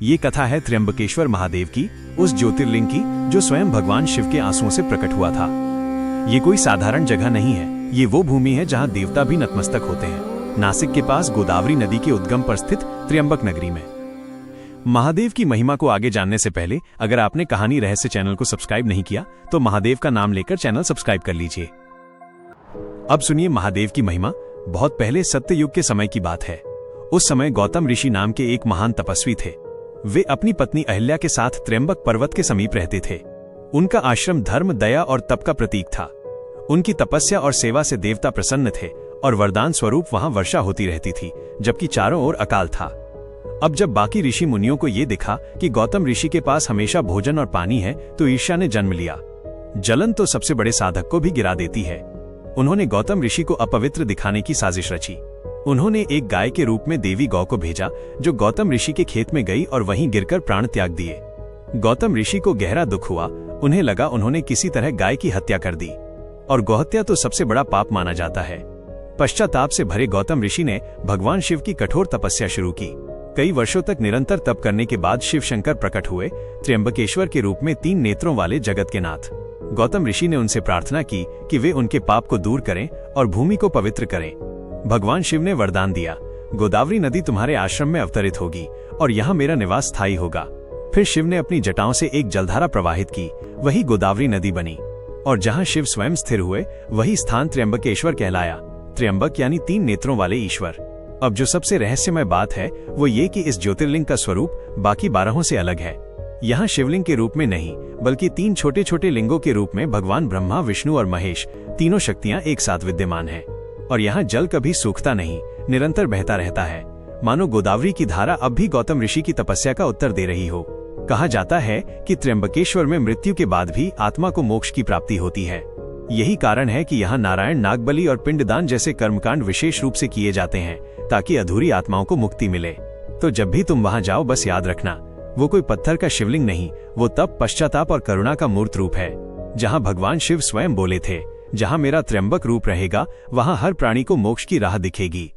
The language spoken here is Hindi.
ये कथा है त्र्यंबकेश्वर महादेव की, उस ज्योतिर्लिंग की जो स्वयं भगवान शिव के आंसुओं से प्रकट हुआ था। ये कोई साधारण जगह नहीं है, ये वो भूमि है जहाँ देवता भी नतमस्तक होते हैं। नासिक के पास गोदावरी नदी के उद्गम पर स्थित त्र्यंबक नगरी में। महादेव की महिमा को आगे जानने से पहले अगर आपने कहानी रहस्य चैनल को सब्सक्राइब नहीं किया तो महादेव का नाम लेकर चैनल सब्सक्राइब कर लीजिए। अब सुनिए महादेव की महिमा। बहुत पहले सत्ययुग के समय की बात है। उस समय गौतम ऋषि नाम के एक महान तपस्वी थे। वे अपनी पत्नी अहिल्या के साथ त्र्यंबक पर्वत के समीप रहते थे। उनका आश्रम धर्म, दया और तप का प्रतीक था। उनकी तपस्या और सेवा से देवता प्रसन्न थे और वरदान स्वरूप वहां वर्षा होती रहती थी, जबकि चारों ओर अकाल था। अब जब बाकी ऋषि मुनियों को ये दिखा कि गौतम ऋषि के पास हमेशा भोजन और पानी है तो ईर्ष्या ने जन्म लिया। जलन तो सबसे बड़े साधक को भी गिरा देती है। उन्होंने गौतम ऋषि को अपवित्र दिखाने की साजिश रची। उन्होंने एक गाय के रूप में देवी गौ को भेजा, जो गौतम ऋषि के खेत में गई और वहीं गिरकर प्राण त्याग दिए। गौतम ऋषि को गहरा दुख हुआ। उन्हें लगा उन्होंने किसी तरह गाय की हत्या कर दी, और गौहत्या तो सबसे बड़ा पाप माना जाता है। पश्चाताप से भरे गौतम ऋषि ने भगवान शिव की कठोर तपस्या शुरू की। कई वर्षों तक निरंतर तप करने के बाद शिव शंकर प्रकट हुए, त्र्यंबकेश्वर के रूप में 3 नेत्रों वाले जगत के नाथ। गौतम ऋषि ने उनसे प्रार्थना की कि वे उनके पाप को दूर करें और भूमि को पवित्र करें। भगवान शिव ने वरदान दिया, गोदावरी नदी तुम्हारे आश्रम में अवतरित होगी और यहाँ मेरा निवास स्थायी होगा। फिर शिव ने अपनी जटाओं से एक जलधारा प्रवाहित की, वही गोदावरी नदी बनी। और जहाँ शिव स्वयं स्थिर हुए वही स्थान त्र्यंबकेश्वर कहलाया। त्र्यंबक यानी 3 नेत्रों वाले ईश्वर। अब जो सबसे रहस्यमय बात है वो ये कि इस ज्योतिर्लिंग का स्वरूप बाकी 12 से अलग है। यहाँ शिवलिंग के रूप में नहीं, बल्कि 3 छोटे छोटे लिंगों के रूप में भगवान ब्रह्मा, विष्णु और महेश, तीनों शक्तियाँ एक साथ विद्यमान हैं। और यहाँ जल कभी सूखता नहीं, निरंतर बहता रहता है, मानो गोदावरी की धारा अब भी गौतम ऋषि की तपस्या का उत्तर दे रही हो। कहा जाता है कि त्र्यंबकेश्वर में मृत्यु के बाद भी आत्मा को मोक्ष की प्राप्ति होती है। यही कारण है कि यहाँ नारायण, नागबलि और पिंडदान जैसे कर्मकांड विशेष रूप से किए जाते हैं, ताकि अधूरी आत्माओं को मुक्ति मिले। तो जब भी तुम वहाँ जाओ बस याद रखना, वो कोई पत्थर का शिवलिंग नहीं, वो तप, पश्चाताप और करुणा का मूर्त रूप है। जहाँ भगवान शिव स्वयं बोले थे, जहाँ मेरा त्र्यंबक रूप रहेगा वहाँ हर प्राणी को मोक्ष की राह दिखेगी।